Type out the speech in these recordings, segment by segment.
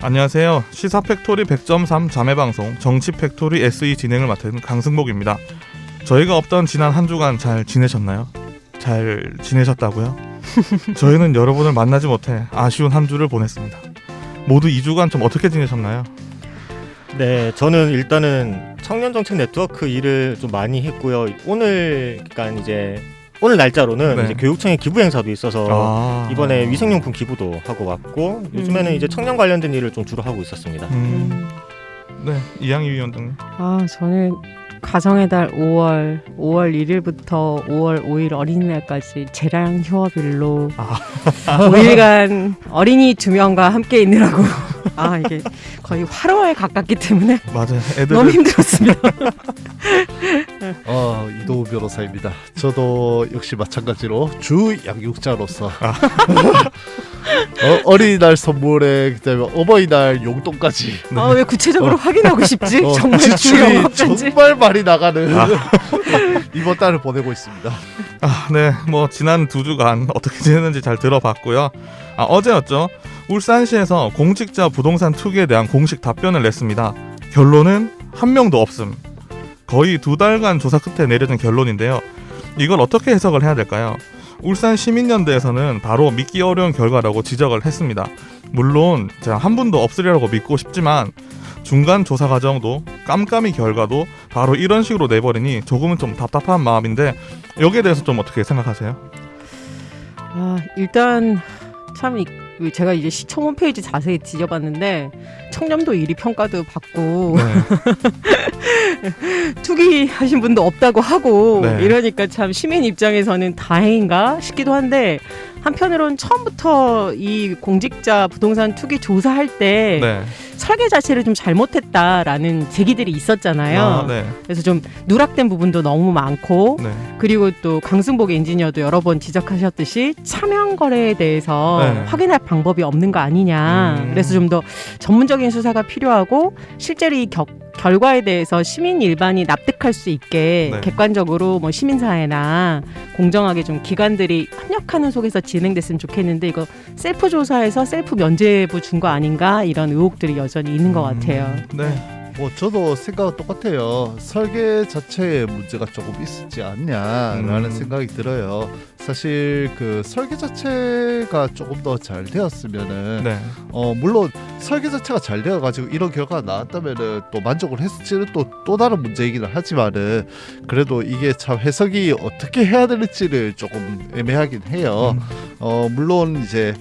안녕하세요. 시사팩토리 100.3 자매방송 정치팩토리 SE 진행을 맡은 강승복입니다. 저희가 없던 지난 한 주간 잘 지내셨나요? 잘 지내셨다고요? 저희는 여러분을 만나지 못해 아쉬운 한 주를 보냈습니다. 모두 2주간 좀 어떻게 지내셨나요? 네, 저는 일단은 청년정책 네트워크 일을 좀 많이 했고요. 오늘 날짜로는 네. 이제 교육청의 기부 행사도 있어서 이번에 위생용품 기부도 하고 왔고 요즘에는 이제 청년 관련된 일을 좀 주로 하고 있었습니다. 네, 이양희 위원장님. 저는 가정의 달 5월 1일부터 5월 5일 어린이날까지 재랑 휴업일로 5일간 어린이 2명과 함께 있느라고 이게 거의 활화에 가깝기 때문에 맞아요. 너무 힘들었습니다. 이도우 변호사입니다. 저도 역시 마찬가지로 주 양육자로서 어린이날 선물에 그다음에 어버이날 용돈까지 왜 구체적으로 확인하고 싶지? 정말 지출이 정말 많이 나가는 이번 달을 보내고 있습니다. 네, 뭐 지난 2주간 어떻게 지냈는지 잘 들어봤고요. 어제였죠. 울산시에서 공직자 부동산 투기에 대한 공식 답변을 냈습니다. 결론은 한 명도 없음. 거의 2달간 조사 끝에 내려진 결론인데요. 이걸 어떻게 해석을 해야 될까요? 울산 시민연대에서는 바로 믿기 어려운 결과라고 지적을 했습니다. 물론 제가 한 분도 없으리라고 믿고 싶지만 중간 조사 과정도 깜깜이 결과도 바로 이런 식으로 내버리니 조금은 좀 답답한 마음인데 여기에 대해서 좀 어떻게 생각하세요? 일단 참 제가 이제 시청 홈페이지 자세히 뒤져봤는데 청렴도 1위 평가도 받고 투기하신 분도 없다고 하고 이러니까 참 시민 입장에서는 다행인가 싶기도 한데 한편으로는 처음부터 이 공직자 부동산 투기 조사할 때 설계 자체를 좀 잘못했다라는 제기들이 있었잖아요. 그래서 좀 누락된 부분도 너무 많고 그리고 또 강승복 엔지니어도 여러 번 지적하셨듯이 차명 거래에 대해서 확인할 방법이 없는 거 아니냐. 그래서 좀 더 전문적인 수사가 필요하고 실제로 이 결과에 대해서 시민 일반이 납득할 수 있게 객관적으로 뭐 시민사회나 공정하게 좀 기관들이 협력하는 속에서 진행됐으면 좋겠는데 이거 셀프 조사에서 셀프 면죄부 준 거 아닌가 이런 의혹들이 여전히 있는 것 같아요. 저도 생각은 똑같아요. 설계 자체에 문제가 조금 있었지 않냐라는 생각이 들어요. 사실 그 설계 자체가 조금 더 잘 되었으면은 물론 설계 자체가 잘 되어가지고 이런 결과가 나왔다면은 또 만족을 했을지는 또 다른 문제이기는 하지만은 그래도 이게 참 해석이 어떻게 해야 될지를 조금 애매하긴 해요. 물론 이제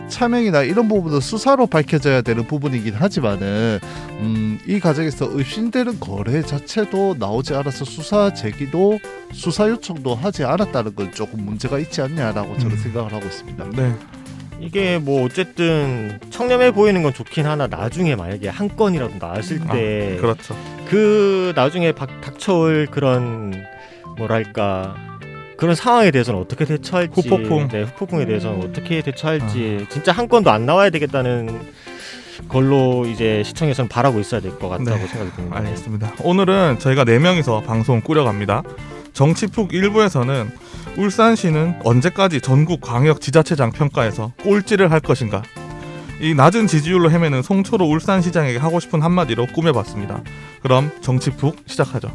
차명이나 이런 부분은 수사로 밝혀져야 되는 부분이긴 하지만은 이 과정에서 의심되는 거래 자체도 나오지 않아서 수사 제기도 수사 요청도 하지 않았다는 건 조금 문제가 있지 않냐라고 저는 생각을 하고 있습니다. 이게 뭐 어쨌든 청렴해 보이는 건 좋긴 하나 나중에 만약에 한 건이라도 나왔을 때 그 나중에 닥쳐올 그런 뭐랄까 그런 상황에 대해서는 어떻게 대처할지 후폭풍에 대해서는 어떻게 대처할지 진짜 한 건도 안 나와야 되겠다는 걸로 이제 시청에서는 바라고 있어야 될 것 같다고 생각이 듭니다. 알겠습니다. 오늘은 저희가 4명이서 방송 꾸려갑니다. 정치푹 1부에서는 울산시는 언제까지 전국 광역 지자체장 평가에서 꼴찌를 할 것인가, 이 낮은 지지율로 헤매는 송초로 울산시장에게 하고 싶은 한마디로 꾸며봤습니다. 그럼 정치푹 시작하죠.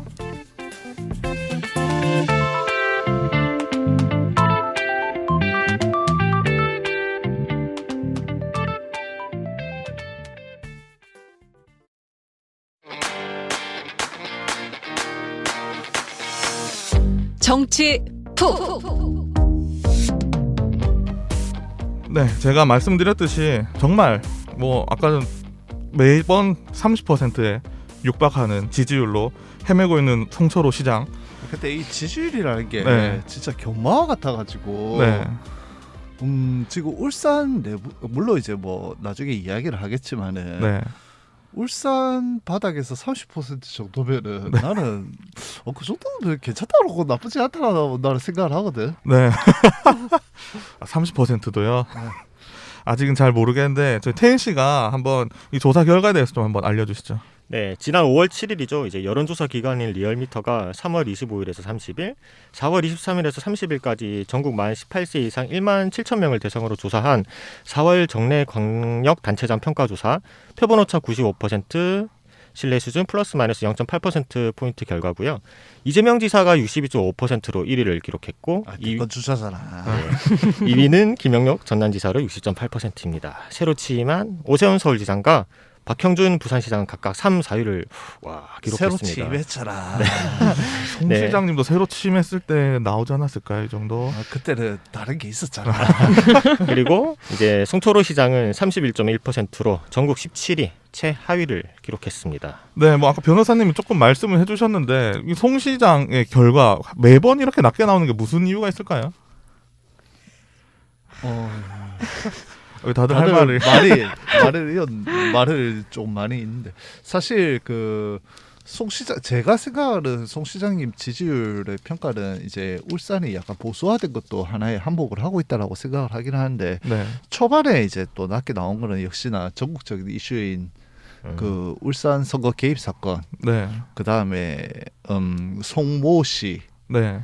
정치 푹. 제가 말씀드렸듯이 정말 뭐 아까는 매번 30%에 육박하는 지지율로 헤매고 있는 송초로 시장. 근데 이 지지율이라는 게 진짜 경마와 같아가지고 지금 울산 내부 물론 이제 뭐 나중에 이야기를 하겠지만은 울산 바닥에서 30% 정도면은 나는 그 정도면 괜찮다고 나쁘지 않다고 나는 생각을 하거든. 30%도요? 아직은 잘 모르겠는데 저희 태인 씨가 한번 이 조사 결과에 대해서 좀 한번 알려주시죠. 네, 지난 5월 7일이죠. 이제 여론조사 기관인 리얼미터가 3월 25일에서 30일, 4월 23일에서 30일까지 전국 만 18세 이상 1만 7천 명을 대상으로 조사한 4월 정례 광역 단체장 평가조사 표본오차 95%, 신뢰 수준 플러스 마이너스 0.8%포인트 결과고요. 이재명 지사가 62.5%로 1위를 기록했고 이건 주자잖아. 2위는 김영록 전남지사로 60.8%입니다. 새로 취임한 오세훈 서울지사가 박형준 부산시장은 각각 3, 4위를 기록했습니다. 새로 취임했잖아. 송 시장님도 새로 취임했을 때 나오지 않았을까요? 이 정도? 그때는 다른 게 있었잖아. 그리고 이제 송철호 시장은 31.1%로 전국 17위 최하위를 기록했습니다. 네, 뭐 아까 변호사님이 조금 말씀을 해주셨는데 이 송 시장의 결과 매번 이렇게 낮게 나오는 게 무슨 이유가 있을까요? 다들 할 말을 좀 많이 있는데 사실 송 시장 제가 생각하는 송 시장님 지지율의 평가는 이제 울산이 약간 보수화된 것도 하나의 한몫을 하고 있다라고 생각을 하긴 하는데 네. 초반에 이제 또 낮게 나온 거는 역시나 전국적인 이슈인 그 울산 선거 개입 사건, 네. 그 다음에 송모 씨, 네.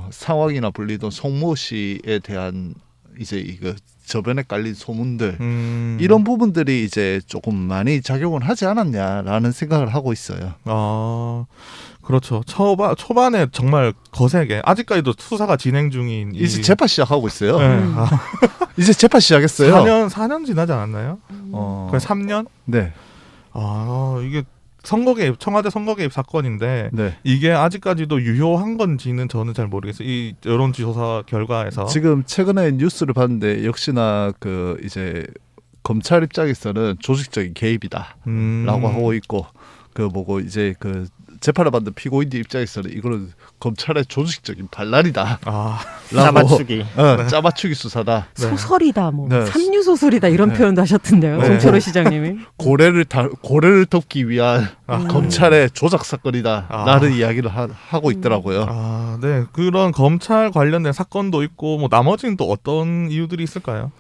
상황이나 불리던 송모 씨에 대한 이제 이거 저변에 깔린 소문들 이런 부분들이 이제 조금 많이 작용을 하지 않았냐라는 생각을 하고 있어요. 그렇죠. 초반에 정말 거세게 아직까지도 수사가 진행 중인 이제 재판 시작하고 있어요. 네. 이제 재판 시작했어요. 4년 지나지 않았나요? 거의 3년? 네. 이게 청와대 선거 개입 사건인데 네. 이게 아직까지도 유효한 건지는 저는 잘 모르겠어요. 이 여론조사 결과에서 지금 최근에 뉴스를 봤는데 역시나 이제 검찰 입장에서는 조직적인 개입이다라고 하고 있고 이제 재판을 받는 피고인들 입장에서는 이거는 검찰의 조직적인 반란이다. 짜맞추기. 짜맞추기 수사다. 소설이다, 네. 삼류 소설이다 이런 표현도 하셨던데요. 네. 송철호 시장님이. 고래를 덮기 위한 검찰의 조작 사건이다라는 이야기를 하고 있더라고요. 네. 그런 검찰 관련된 사건도 있고 뭐 나머지는 또 어떤 이유들이 있을까요?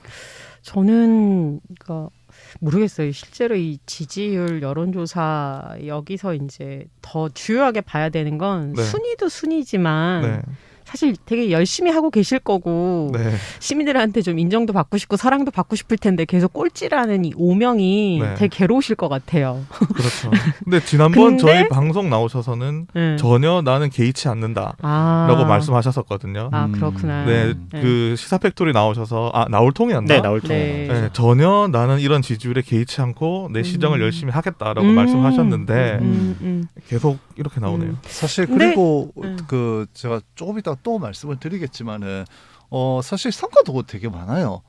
저는 모르겠어요. 실제로 이 지지율 여론조사 여기서 이제 더 주요하게 봐야 되는 건 네. 순위도 순위지만 네. 사실 되게 열심히 하고 계실 거고 네. 시민들한테 좀 인정도 받고 싶고 사랑도 받고 싶을 텐데 계속 꼴찌라는 이 오명이 네. 되게 괴로우실 것 같아요. 그렇죠. 근데 지난번 저희 방송 나오셔서는 네. 전혀 나는 개의치 않는다라고 말씀하셨었거든요. 그렇구나. 네, 그 시사팩토리 나오셔서 나올통이었나? 네, 나올통. 네, 전혀 나는 이런 지지율에 개의치 않고 내 시정을 열심히 하겠다라고 말씀하셨는데 계속 이렇게 나오네요. 사실 그리고 제가 조금 이따 또 말씀을 드리겠지만은 사실 성과도 되게 많아요.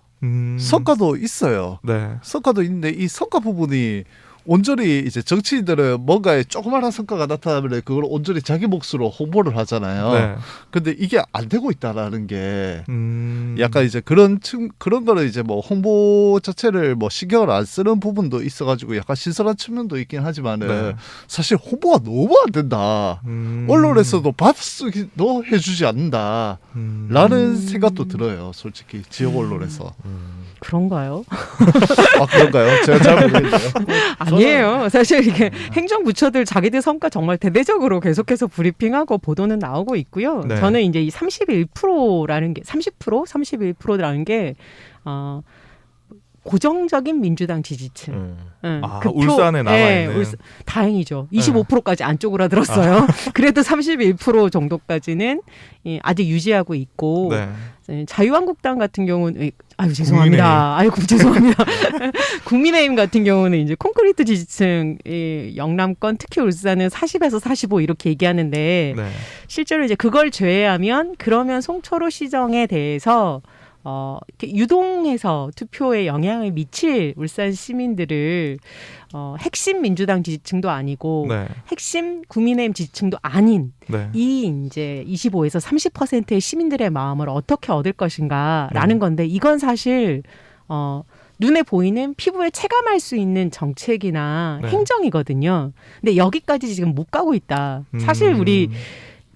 성과도 있어요. 네. 성과도 있는데 이 성과 부분이 온전히 이제 정치인들은 뭔가에 조그마한 성과가 나타나면 그걸 온전히 자기 몫으로 홍보를 하잖아요. 네. 근데 이게 안 되고 있다라는 게 약간 이제 그런 거는 이제 뭐 홍보 자체를 뭐 신경을 안 쓰는 부분도 있어가지고 약간 신선한 측면도 있긴 하지만은 네. 사실 홍보가 너무 안 된다. 언론에서도 받아쓰기도 해주지 않는다. 라는 생각도 들어요. 솔직히 지역 언론에서. 그런가요? 그런가요? 제가 잘 모르겠네요. 아니에요. 사실 이게 행정부처들 자기들 성과 정말 대대적으로 계속해서 브리핑하고 보도는 나오고 있고요. 네. 저는 이제 이 31%라는 게 31%라는 게 고정적인 민주당 지지층. 울산에 남아있는. 다행이죠. 25%까지 안 쪼그라들었어요. 그래도 31% 정도까지는 아직 유지하고 있고 네. 자유한국당 같은 경우는 죄송합니다. 죄송합니다. 국민의힘 같은 경우는 이제 콘크리트 지지층 영남권 특히 울산은 40에서 45 이렇게 얘기하는데 네. 실제로 이제 그걸 제외하면 그러면 송철호 시정에 대해서 이렇게 유동해서 투표에 영향을 미칠 울산 시민들을 핵심 민주당 지지층도 아니고 네. 핵심 국민의힘 지지층도 아닌 네. 이 이제 25에서 30%의 시민들의 마음을 어떻게 얻을 것인가라는 건데 이건 사실 눈에 보이는 피부에 체감할 수 있는 정책이나 네. 행정이거든요. 근데 여기까지 지금 못 가고 있다. 사실 우리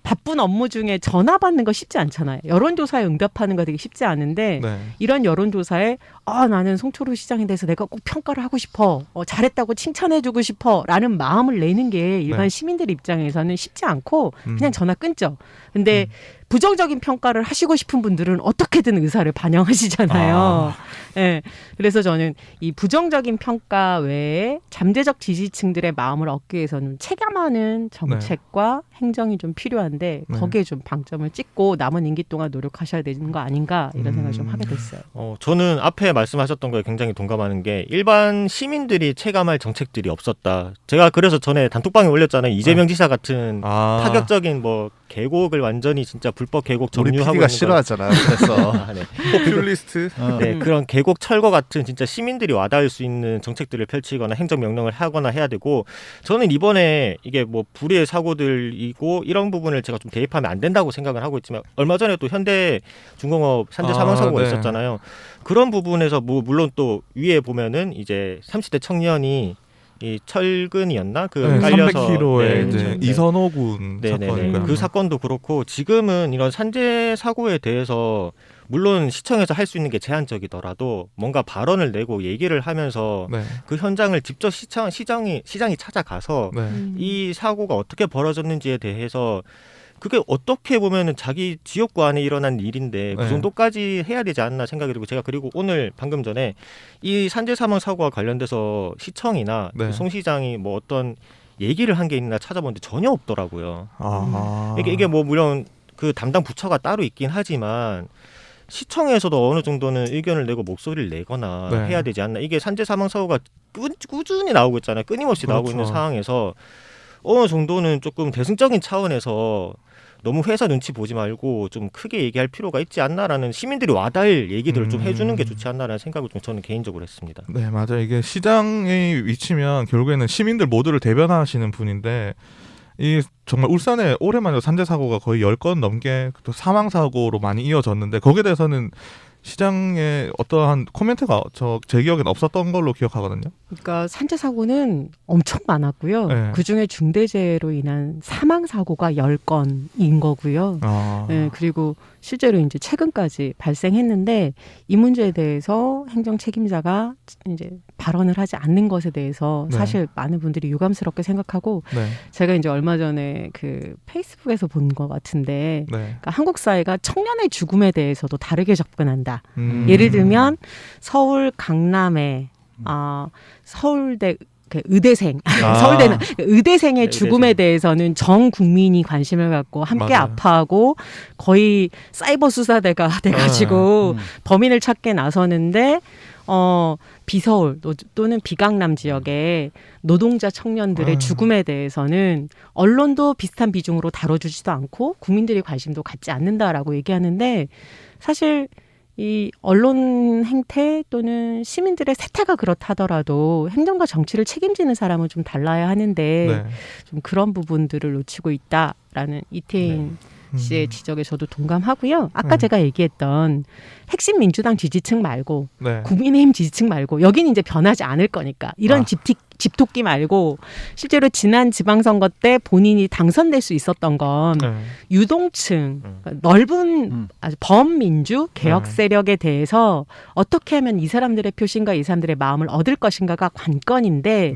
바쁜 업무 중에 전화 받는 거 쉽지 않잖아요. 여론조사에 응답하는 거 되게 쉽지 않은데 네. 이런 여론조사에 나는 송철호 시장에 대해서 내가 꼭 평가를 하고 싶어. 잘했다고 칭찬해주고 싶어. 라는 마음을 내는 게 일반 네. 시민들 입장에서는 쉽지 않고 그냥 전화 끊죠. 근데 부정적인 평가를 하시고 싶은 분들은 어떻게든 의사를 반영하시잖아요. 네. 그래서 저는 이 부정적인 평가 외에 잠재적 지지층들의 마음을 얻기 위해서는 체감하는 정책과 행정이 좀 필요한데 거기에 좀 방점을 찍고 남은 임기 동안 노력하셔야 되는 거 아닌가 이런 생각을 좀 하게 됐어요. 저는 앞에 말씀하셨던 거에 굉장히 동감하는 게 일반 시민들이 체감할 정책들이 없었다. 제가 그래서 전에 단톡방에 올렸잖아요. 이재명 지사 같은 파격적인 뭐 계곡을 완전히 진짜 불법 계곡 우리 점유하고 PD가 싫어하잖아요. 그래서 네. 포퓰리스트. 네, 그런 계곡 철거 같은 진짜 시민들이 와닿을 수 있는 정책들을 펼치거나 행정명령을 하거나 해야 되고 저는 이번에 이게 뭐 불의의 사고들이고 이런 부분을 제가 좀 대입하면 안 된다고 생각을 하고 있지만 얼마 전에 또 현대중공업 산재 사망 사고가 네. 있었잖아요. 그런 부분에서 뭐 물론 또 위에 보면은 이제 30대 청년이 이 철근이었나 그 깔려서 300km의 이제 네. 이선호 군 사건이고요. 그 사건도 그렇고 지금은 이런 산재 사고에 대해서 물론 시청에서 할 수 있는 게 제한적이더라도 뭔가 발언을 내고 얘기를 하면서 네. 그 현장을 직접 시장이 찾아가서 이 사고가 어떻게 벌어졌는지에 대해서 그게 어떻게 보면은 자기 지역구 안에 일어난 일인데 그 정도까지 해야 되지 않나 생각이 들고 제가 그리고 오늘 방금 전에 이 산재 사망 사고와 관련돼서 시청이나 송 시장이 뭐 어떤 얘기를 한 게 있나 찾아보는데 전혀 없더라고요. 이게 뭐 물론 그 담당 부처가 따로 있긴 하지만 시청에서도 어느 정도는 의견을 내고 목소리를 내거나 해야 되지 않나. 이게 산재 사망 사고가 꾸준히 나오고 있잖아요. 끊임없이 나오고 있는 상황에서 어느 정도는 조금 대승적인 차원에서 너무 회사 눈치 보지 말고 좀 크게 얘기할 필요가 있지 않나라는 시민들이 와닿을 얘기들을 좀 해주는 게 좋지 않나라는 생각을 좀 저는 개인적으로 했습니다. 네, 맞아요. 이게 시장의 위치면 결국에는 시민들 모두를 대변하시는 분인데 이 정말 울산에 올해만 해도 산재 사고가 거의 10건 넘게 또 사망 사고로 많이 이어졌는데 거기에 대해서는 시장에 어떠한 코멘트가 제 기억엔 없었던 걸로 기억하거든요. 그러니까 산재 사고는 엄청 많았고요. 그중에 중대재해로 인한 사망 사고가 10건인 거고요. 네, 그리고 실제로 이제 최근까지 발생했는데 이 문제에 대해서 행정 책임자가 이제 발언을 하지 않는 것에 대해서 사실 많은 분들이 유감스럽게 생각하고 제가 이제 얼마 전에 그 페이스북에서 본 것 같은데 그러니까 한국 사회가 청년의 죽음에 대해서도 다르게 접근한다. 예를 들면 서울 강남에 서울대 의대생, 서울대는 의대생의 죽음에 대해서는 전 국민이 관심을 갖고 함께 아파하고 거의 사이버 수사대가 돼가지고 범인을 찾게 나서는데 비서울 또는 비강남 지역의 노동자 청년들의 죽음에 대해서는 언론도 비슷한 비중으로 다뤄주지도 않고 국민들이 관심도 갖지 않는다라고 얘기하는데 사실 이 언론 행태 또는 시민들의 세태가 그렇다더라도 행정과 정치를 책임지는 사람은 좀 달라야 하는데 좀 그런 부분들을 놓치고 있다라는 이태인 씨의 지적에 저도 동감하고요. 아까 제가 얘기했던 핵심 민주당 지지층 말고 국민의힘 지지층 말고 여기는 이제 변하지 않을 거니까 이런 집토끼 말고 실제로 지난 지방선거 때 본인이 당선될 수 있었던 건 유동층, 넓은 아주 범민주 개혁 세력에 대해서 어떻게 하면 이 사람들의 표심과 이 사람들의 마음을 얻을 것인가가 관건인데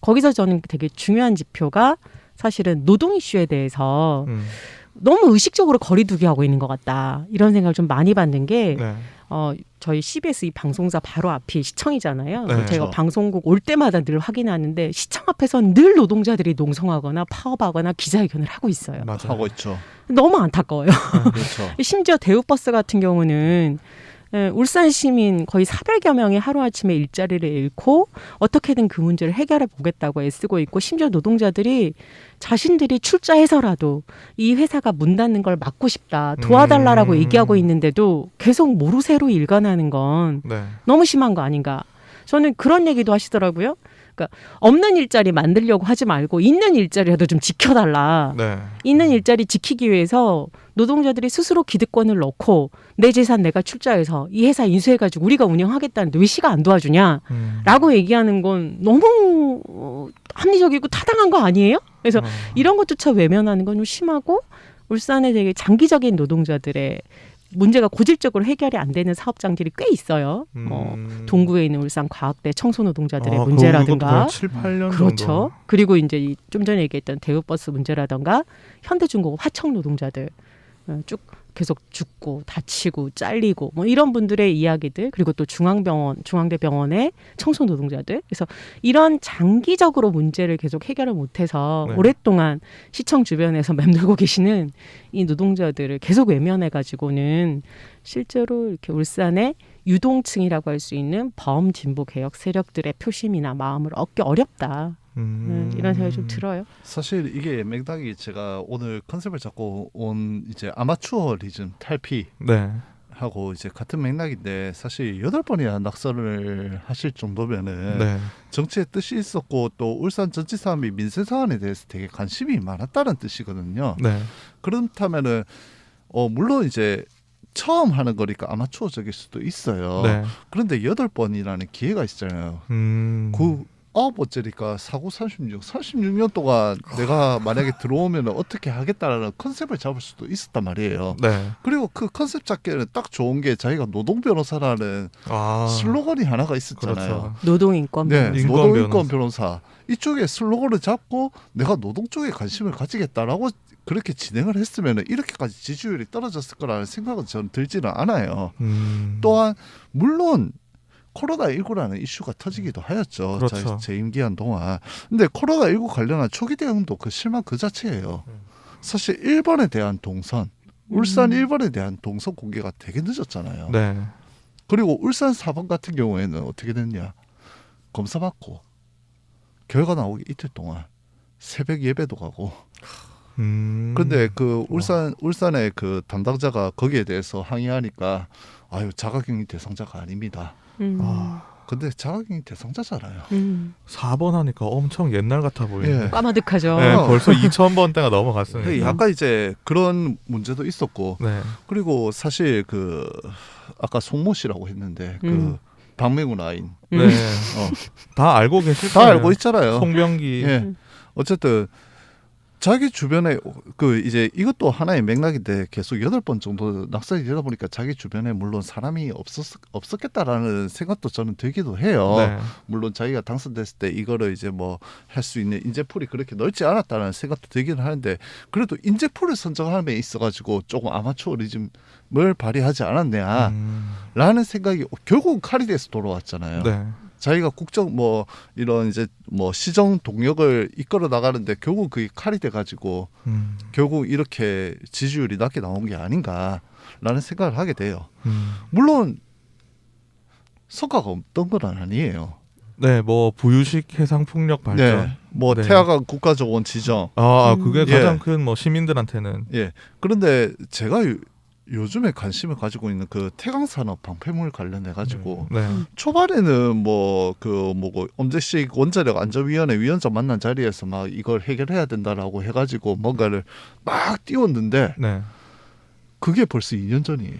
거기서 저는 되게 중요한 지표가 사실은 노동 이슈에 대해서 너무 의식적으로 거리두기 하고 있는 것 같다. 이런 생각을 좀 많이 받는 게 저희 CBS 이 방송사 바로 앞이 시청이잖아요. 제가 방송국 올 때마다 늘 확인하는데 시청 앞에서는 늘 노동자들이 농성하거나 파업하거나 기자회견을 하고 있어요. 하고 있죠. 너무 안타까워요. 그렇죠. 심지어 대우버스 같은 경우는 울산 시민 거의 400여 명이 하루아침에 일자리를 잃고 어떻게든 그 문제를 해결해 보겠다고 애쓰고 있고 심지어 노동자들이 자신들이 출자해서라도 이 회사가 문 닫는 걸 막고 싶다 도와달라고 얘기하고 있는데도 계속 모르쇠로 일관하는 건 너무 심한 거 아닌가. 저는 그런 얘기도 하시더라고요. 그러니까 없는 일자리 만들려고 하지 말고 있는 일자리라도 좀 지켜달라. 있는 일자리 지키기 위해서 노동자들이 스스로 기득권을 넣고 내 재산 내가 출자해서 이 회사 인수해가지고 우리가 운영하겠다는데 왜 시가 안 도와주냐 라고 얘기하는 건 너무 합리적이고 타당한 거 아니에요? 그래서 이런 것조차 외면하는 건 좀 심하고 울산에 되게 장기적인 노동자들의 문제가 고질적으로 해결이 안 되는 사업장들이 꽤 있어요. 동구에 있는 울산과학대 청소노동자들의 문제라든가 7, 8년 그렇죠. 정도. 그리고 이제 좀 전에 얘기했던 대우버스 문제라든가 현대중공업 화청 노동자들 쭉 계속 죽고 다치고 잘리고 뭐 이런 분들의 이야기들 그리고 또 중앙대병원의 청소 노동자들 그래서 이런 장기적으로 문제를 계속 해결을 못해서 네. 오랫동안 시청 주변에서 맴돌고 계시는 이 노동자들을 계속 외면해 가지고는 실제로 이렇게 울산의 유동층이라고 할 수 있는 범진보 개혁 세력들의 표심이나 마음을 얻기 어렵다. 이런 생각이 좀 들어요. 사실 이게 맥락이 제가 오늘 컨셉을 잡고 온 이제 아마추어리즘 탈피 네. 하고 이제 같은 맥락인데 사실 8번이나 낙선을 하실 정도면은 네. 정치에 뜻이 있었고 또 울산 전지사업이 민생 사안에 대해서 되게 관심이 많았다는 뜻이거든요. 네. 그렇다면은 물론 이제 처음 하는 거니까 아마추어적일 수도 있어요. 네. 그런데 8번이라는 기회가 있잖아요. 그 9번째니까 49, 36년 동안 내가 만약에 들어오면 어떻게 하겠다라는 컨셉을 잡을 수도 있었단 말이에요. 네. 그리고 그 컨셉 잡기에는 딱 좋은 게 자기가 노동 변호사라는 슬로건이 하나가 있었잖아요. 그렇죠. 노동인권 네, 변호사. 노동인권 변호사. 이쪽에 슬로건을 잡고 내가 노동 쪽에 관심을 가지겠다라고 그렇게 진행을 했으면 이렇게까지 지지율이 떨어졌을 거라는 생각은 저는 들지는 않아요. 또한 물론 코로나19라는 이슈가 터지기도 하였죠. 그렇죠. 재임 기한 동안. 근데 코로나19 관련한 초기 대응도 그 실망 그 자체예요. 사실 1번에 대한 동선, 울산 1번에 대한 동선 공개가 되게 늦었잖아요. 네. 그리고 울산 4번 같은 경우에는 어떻게 됐냐. 검사 받고 결과 나오기 이틀 동안 새벽 예배도 가고 근데 그 울산의 그 담당자가 거기에 대해서 항의하니까 아유 자가격리 대상자가 아닙니다. 근데 자가격리 대상자잖아요. 4번 하니까 엄청 옛날 같아 보이네. 예. 까마득하죠. 네, 벌써 2000번대가 넘어갔으니까. 약간 이제 그런 문제도 있었고 네. 그리고 사실 그 아까 송모 씨라고 했는데 그 박맹훈 아인 네. 다 알고 계실 다 거예요. 알고 있잖아요. 송병기. 예. 어쨌든 자기 주변에 그 이제 이것도 하나의 맥락인데 계속 8번 정도 낙선이 되다 보니까 자기 주변에 물론 사람이 없었겠다라는 생각도 저는 들기도 해요. 네. 물론 자기가 당선됐을 때 이거를 이제 뭐 할 수 있는 인재풀이 그렇게 넓지 않았다는 생각도 들기는 하는데 그래도 인재풀을 선정함에 있어가지고 조금 아마추어리즘을 발휘하지 않았냐라는 생각이 결국 카리데에서 돌아왔잖아요. 네. 자기가 국정 뭐 이런 이제 뭐 시정 동력을 이끌어 나가는데 결국 그게 칼이 돼 가지고 결국 이렇게 지지율이 낮게 나온 게 아닌가라는 생각을 하게 돼요. 물론 성과가 없던 건 아니에요. 네, 뭐 부유식 해상 풍력 발전. 네, 뭐 네. 태화강 국가정원 지정. 그게 가장 예. 큰 뭐 시민들한테는. 예. 그런데 제가 요즘에 관심을 가지고 있는 그 태강산업 방패물 관련해 가지고 네. 초반에는 뭐 그 뭐고 엄재식 원자력 안전위원회 위원장 만난 자리에서 막 이걸 해결해야 된다라고 해가지고 뭔가를 막 띄웠는데 네. 그게 벌써 2년 전이에요.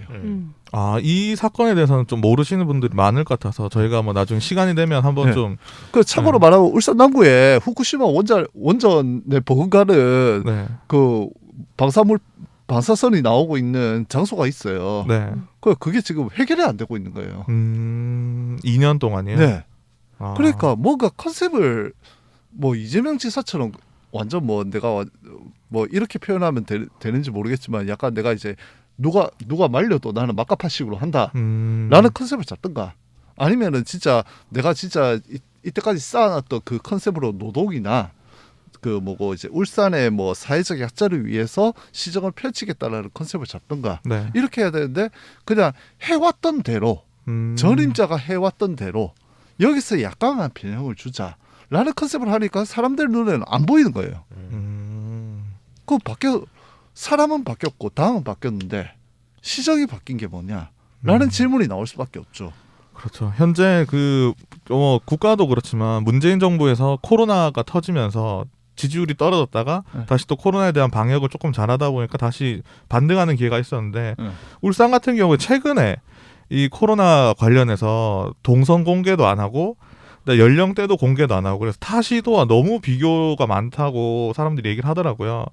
이 사건에 대해서는 좀 모르시는 분들이 많을 것 같아서 저희가 뭐 나중에 시간이 되면 한번 네. 좀. 그 참고로 말하면 울산 남구에 후쿠시마 원전의 버금가는 네. 그 방사선이 나오고 있는 장소가 있어요. 네. 그게 지금 해결이 안 되고 있는 거예요. 2년 동안이요? 네. 그러니까 뭔가 컨셉을 뭐 이재명 지사처럼 완전 뭐 내가 뭐 이렇게 표현하면 되는지 모르겠지만 약간 내가 이제 누가 말려도 나는 막가파식으로 한다라는 컨셉을 잡든가 아니면은 진짜 내가 진짜 이때까지 쌓아놨던 그 컨셉으로 노동이나 그 뭐고 이제 울산의 뭐 사회적 약자를 위해서 시정을 펼치겠다라는 컨셉을 잡든가 네. 이렇게 해야 되는데 그냥 해왔던 대로 전임자가 해왔던 대로 여기서 약간만 변형을 주자라는 컨셉을 하니까 사람들 눈에는 안 보이는 거예요. 사람은 바뀌었고 당은 바뀌었는데 시정이 바뀐 게 뭐냐라는 질문이 나올 수밖에 없죠. 그렇죠. 현재 국가도 그렇지만 문재인 정부에서 코로나가 터지면서 지지율이 떨어졌다가 다시 또 코로나에 대한 방역을 조금 잘하다 보니까 다시 반등하는 기회가 있었는데 울산 같은 경우에 최근에 이 코로나 관련해서 동선 공개도 안 하고 연령대도 공개도 안 하고 그래서 타시도와 너무 비교가 많다고 사람들이 얘기를 하더라고요.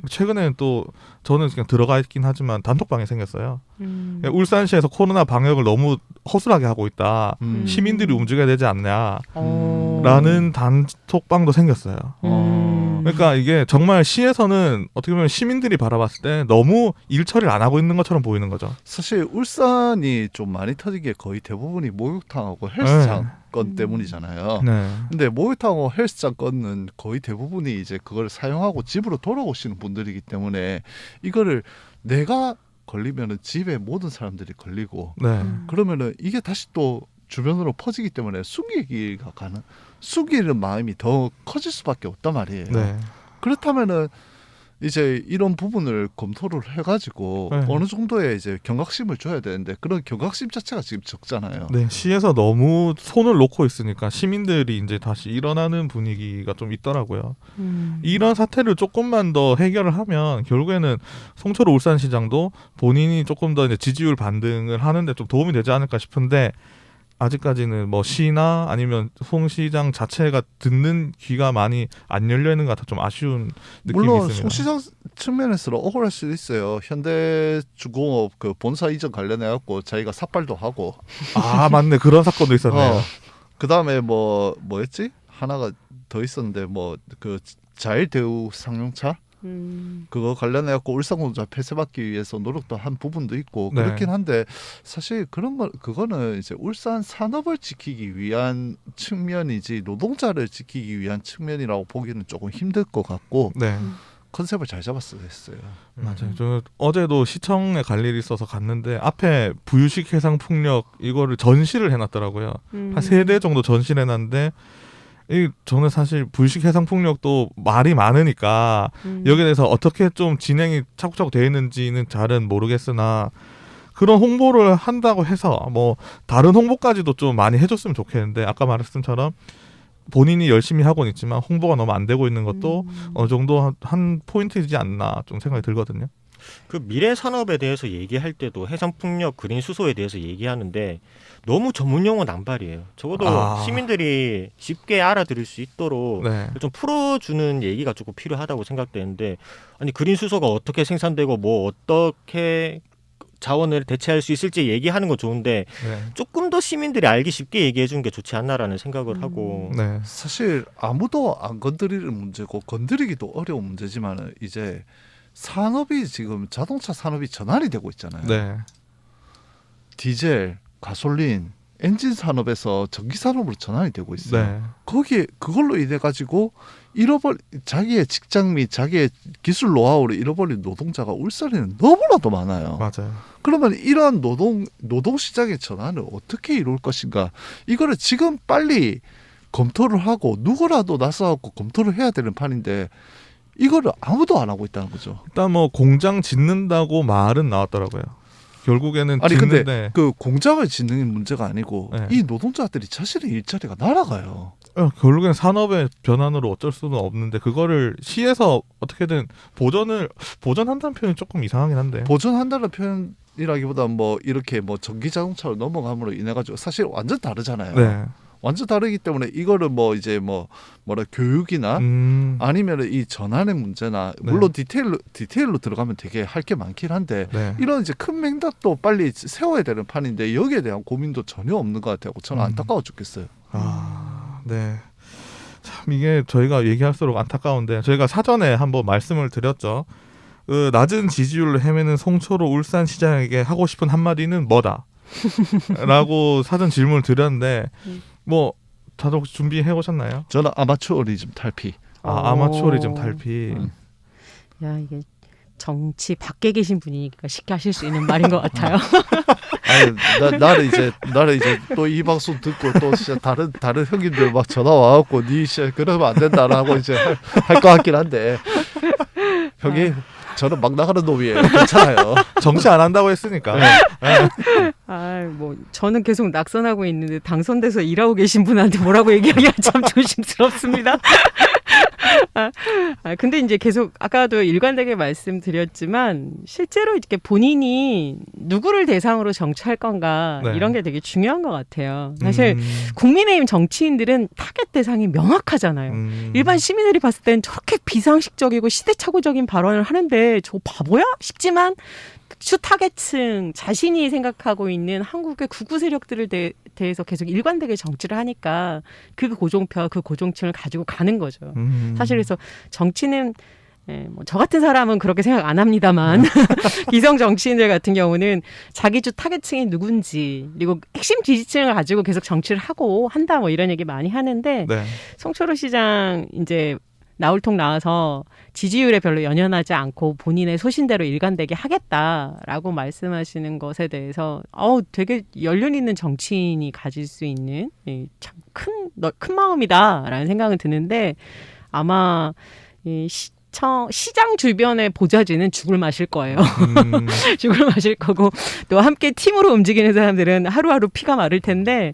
최근에는 또 저는 그냥 들어가 있긴 하지만 단톡방이 생겼어요. 울산시에서 코로나 방역을 너무 허술하게 하고 있다. 시민들이 움직여야 되지 않냐라는 단톡방도 생겼어요. 그러니까 이게 정말 시에서는 어떻게 보면 시민들이 바라봤을 때 너무 일 처리를 안 하고 있는 것처럼 보이는 거죠. 사실 울산이 좀 많이 터진 게 거의 대부분이 목욕탕하고 헬스장 건 때문이잖아요. 네. 근데 목욕탕하고 헬스장 건은 거의 대부분이 이제 그걸 사용하고 집으로 돌아오시는 분들이기 때문에 이거를 내가 걸리면은 집에 모든 사람들이 걸리고 네. 그러면은 이게 다시 또 주변으로 퍼지기 때문에 숨기는 마음이 더 커질 수밖에 없단 말이에요. 네. 그렇다면은 이제 이런 부분을 검토를 해가지고 네. 어느 정도의 이제 경각심을 줘야 되는데 그런 경각심 자체가 지금 적잖아요. 네, 시에서 너무 손을 놓고 있으니까 시민들이 이제 다시 일어나는 분위기가 좀 있더라고요. 이런 사태를 조금만 더 해결을 하면 결국에는 송철호 울산시장도 본인이 조금 더 이제 지지율 반등을 하는데 좀 도움이 되지 않을까 싶은데 아직까지는 뭐 시나 아니면 송 시장 자체가 듣는 귀가 많이 안 열려 있는 것 같아 좀 아쉬운 느낌이 물론 있습니다. 송 시장 측면에서는 억울할 수도 있어요. 현대중공업 그 본사 이전 관련해 갖고 자기가 삭발도 하고. 아 맞네 그런 사건도 있었네요. 그 다음에 뭐였지? 하나가 더 있었는데 뭐 그 자일대우 상용차 그거 관련해 갖고 울산공장 폐쇄받기 위해서 노력도 한 부분도 있고 네. 그렇긴 한데 사실 그거는 이제 울산 산업을 지키기 위한 측면이지 노동자를 지키기 위한 측면이라고 보기는 조금 힘들 것 같고 네. 컨셉을 잘 잡았어야 했어요. 맞아요. 저 어제도 시청에 갈 일이 있어서 갔는데 앞에 부유식 해상 폭력 이거를 전시를 해놨더라고요. 한 3대 정도 전시를 해놨는데 저는 사실 부유식 해상 폭력도 말이 많으니까 여기에 대해서 어떻게 좀 진행이 차곡차곡 되어 있는지는 잘은 모르겠으나 그런 홍보를 한다고 해서 뭐 다른 홍보까지도 좀 많이 해줬으면 좋겠는데 아까 말했던 것처럼 본인이 열심히 하고는 있지만 홍보가 너무 안 되고 있는 것도 어느 정도 한 포인트이지 않나 좀 생각이 들거든요. 그 미래 산업에 대해서 얘기할 때도 해상풍력, 그린 수소에 대해서 얘기하는데 너무 전문 용어 남발이에요. 적어도 시민들이 쉽게 알아들을 수 있도록 네. 좀 풀어주는 얘기가 조금 필요하다고 생각되는데 아니 그린 수소가 어떻게 생산되고 뭐 어떻게 자원을 대체할 수 있을지 얘기하는 건 좋은데 네. 조금 더 시민들이 알기 쉽게 얘기해 주는 게 좋지 않나라는 생각을 하고 네. 사실 아무도 안 건드리는 문제고 건드리기도 어려운 문제지만 이제 산업이 지금 자동차 산업이 전환이 되고 있잖아요. 네. 디젤, 가솔린, 엔진 산업에서 전기 산업으로 전환이 되고 있어요. 네. 거기에 그걸로 인해 가지고 자기의 직장 및 자기의 기술 노하우를 잃어버린 노동자가 울산에는 너무나도 많아요. 맞아요. 그러면 이러한 노동 시장의 전환을 어떻게 이룰 것인가? 이거를 지금 빨리 검토를 하고 누구라도 나서갖고 검토를 해야 되는 판인데 이거를 아무도 안 하고 있다는 거죠. 일단 뭐 공장 짓는다고 말은 나왔더라고요. 결국에는 아니 짓는데 근데 그 공장을 짓는 문제가 아니고 네. 이 노동자들이 자신의 일자리가 날아가요. 결국엔 산업의 변환으로 어쩔 수는 없는데 그거를 시에서 어떻게든 보전한다는 표현이 조금 이상하긴 한데 보존한다는 표현이라기보다 뭐 이렇게 뭐 전기 자동차로 넘어감으로 인해 가지고 사실 완전 다르잖아요. 네. 완전 다르기 때문에 이거를 뭐 이제 뭐라 교육이나 아니면 이 전환의 문제나 물론 디테일로 들어가면 되게 할 게 많긴 한데 네. 이런 이제 큰 맥락도 빨리 세워야 되는 판인데 여기에 대한 고민도 전혀 없는 것 같아요. 저는 안타까워 죽겠어요. 네. 참 이게 저희가 얘기할수록 안타까운데 저희가 사전에 한번 말씀을 드렸죠. 그 낮은 지지율로 헤매는 송철호 울산시장에게 하고 싶은 한마디는 뭐다? 라고 사전 질문을 드렸는데 뭐 다들 혹시 준비해 오셨나요? 저는 아마추어리즘 탈피. 아마추어리즘 탈피. 야 이게 정치 밖에 계신 분이니까 쉽게 하실 수 있는 말인 것 같아요. 아니, 나를 이제 또 이 방송 듣고 또 진짜 다른 형님들 막 전화 와갖고 니 진짜 그러면 안 된다라고 이제 할 것 같긴 한데 형님 저는 막 나가는 놈이에요. 괜찮아요. 정치 안 한다고 했으니까. 네. 뭐 저는 계속 낙선하고 있는데 당선돼서 일하고 계신 분한테 뭐라고 얘기하기가 참 조심스럽습니다. 근데 이제 계속 아까도 일관되게 말씀드렸지만 실제로 이렇게 본인이 누구를 대상으로 정치할 건가 네. 이런 게 되게 중요한 것 같아요. 사실 국민의힘 정치인들은 타겟 대상이 명확하잖아요. 일반 시민들이 봤을 땐 저렇게 비상식적이고 시대착오적인 발언을 하는데 저 바보야? 싶지만 주 타겟층 자신이 생각하고 있는 한국의 극우 세력들을 대해서 계속 일관되게 정치를 하니까 그 고종표, 그 고종층을 가지고 가는 거죠. 사실 그래서 정치는 뭐 저 같은 사람은 그렇게 생각 안 합니다만 기성 정치인들 같은 경우는 자기 주 타겟층이 누군지 그리고 핵심 지지층을 가지고 계속 정치를 하고 한다 뭐 이런 얘기 많이 하는데 네. 송철호 시장 이제 나올통 나와서 지지율에 별로 연연하지 않고 본인의 소신대로 일관되게 하겠다라고 말씀하시는 것에 대해서 되게 연륜 있는 정치인이 가질 수 있는 참 큰 마음이다라는 생각은 드는데 아마 시장 주변의 보좌진은 죽을 마실 거예요. 죽을 마실 거고 또 함께 팀으로 움직이는 사람들은 하루하루 피가 마를 텐데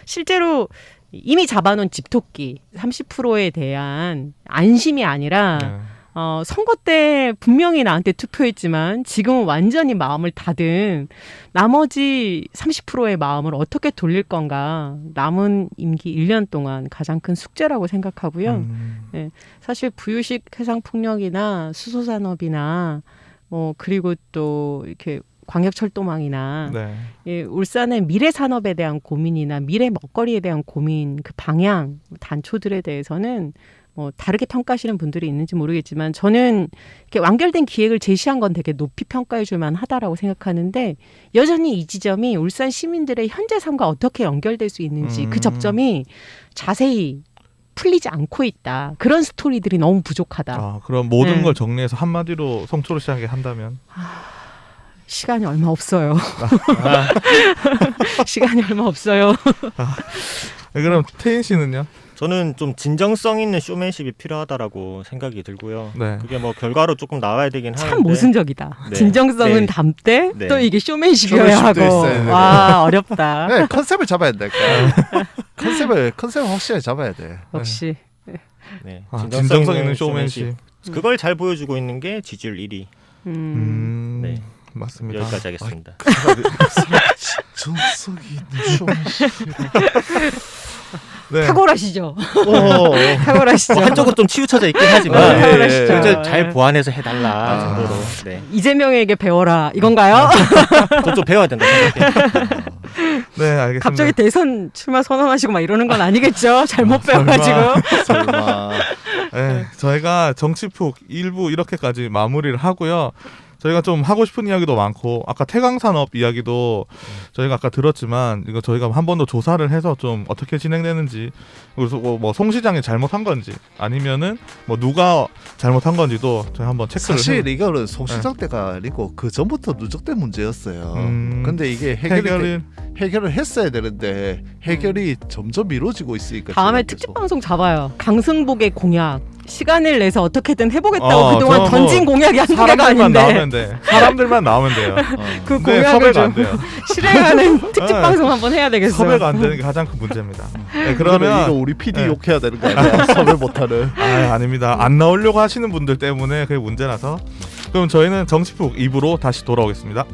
실제로 이미 잡아놓은 집토끼 30%에 대한 안심이 아니라 선거 때 분명히 나한테 투표했지만 지금은 완전히 마음을 닫은 나머지 30%의 마음을 어떻게 돌릴 건가 남은 임기 1년 동안 가장 큰 숙제라고 생각하고요. 네, 사실 부유식 해상풍력이나 수소산업이나 그리고 또 이렇게 광역철도망이나 네. 울산의 미래 산업에 대한 고민이나 미래 먹거리에 대한 고민 그 방향 단초들에 대해서는 다르게 평가하시는 분들이 있는지 모르겠지만 저는 이렇게 완결된 기획을 제시한 건 되게 높이 평가해 줄 만하다라고 생각하는데 여전히 이 지점이 울산 시민들의 현재 삶과 어떻게 연결될 수 있는지 그 접점이 자세히 풀리지 않고 있다. 그런 스토리들이 너무 부족하다. 그럼 모든 걸 정리해서 한마디로 송철호 시장에게 한다면? 시간이 얼마 없어요. 시간이 얼마 없어요. 그럼 태인 씨는요? 저는 좀 진정성 있는 쇼맨십이 필요하다라고 생각이 들고요. 네. 그게 뭐 결과로 조금 나와야 되긴 하는데 참 모순적이다. 네. 진정성은 네. 담되 네. 또 이게 쇼맨십이어야 하고 있어야 와 어렵다. 네, 컨셉을 잡아야 된다니까. 컨셉을 확실하게 잡아야 돼. 역시 네. 진정성 있는 쇼맨십. 그걸 잘 보여주고 있는 게 지지율 1위. 네. 맞습니다. 여기까지 하겠습니다. 진정성이 있는 쇼맨십. 네. 탁월하시죠. 탁월하시죠. 한쪽은 좀 치우쳐져 있긴 하지만 탁월하시죠. 이제 잘 보완해서 해달라 정도로. 네. 이재명에게 배워라 이건가요? 좀 배워야 된다 생각해. 네, 알겠습니다. 갑자기 대선 출마 선언하시고 막 이러는 건 아니겠죠? 잘못 배워가지고. 설마. 네, 저희가 정치푹 1부 이렇게까지 마무리를 하고요. 저희가 좀 하고 싶은 이야기도 많고 아까 태광산업 이야기도 저희가 아까 들었지만 이거 저희가 한 번 더 조사를 해서 좀 어떻게 진행되는지 그래서 뭐 송 시장이 잘못한 건지 아니면은 뭐 누가 잘못한 건지도 저희 한번 체크를 사실 이거는 송 시장 때가 아니고 그 전부터 누적된 문제였어요. 근데 이게 해결을 했어야 되는데 해결이 점점 미뤄지고 있으니까 다음에 특집 방송 잡아요. 강승복의 공약. 시간을 내서 어떻게든 해보겠다고 그동안 던진 공약이 한두 개가 아닌데 사람들만 나오면 돼요. 그 네, 공약을 섭외가 좀 안 돼요. 실행하는 특집 방송 한번 해야 되겠어요. 섭외가 안 되는 게 가장 큰 문제입니다. 네, 그러면 이거 그러면 우리 PD 욕해야 되는 거 아니야? 섭외 못하는. 아닙니다. 안 나오려고 하시는 분들 때문에 그게 문제라서 그럼 저희는 정치푹 2부로 다시 돌아오겠습니다.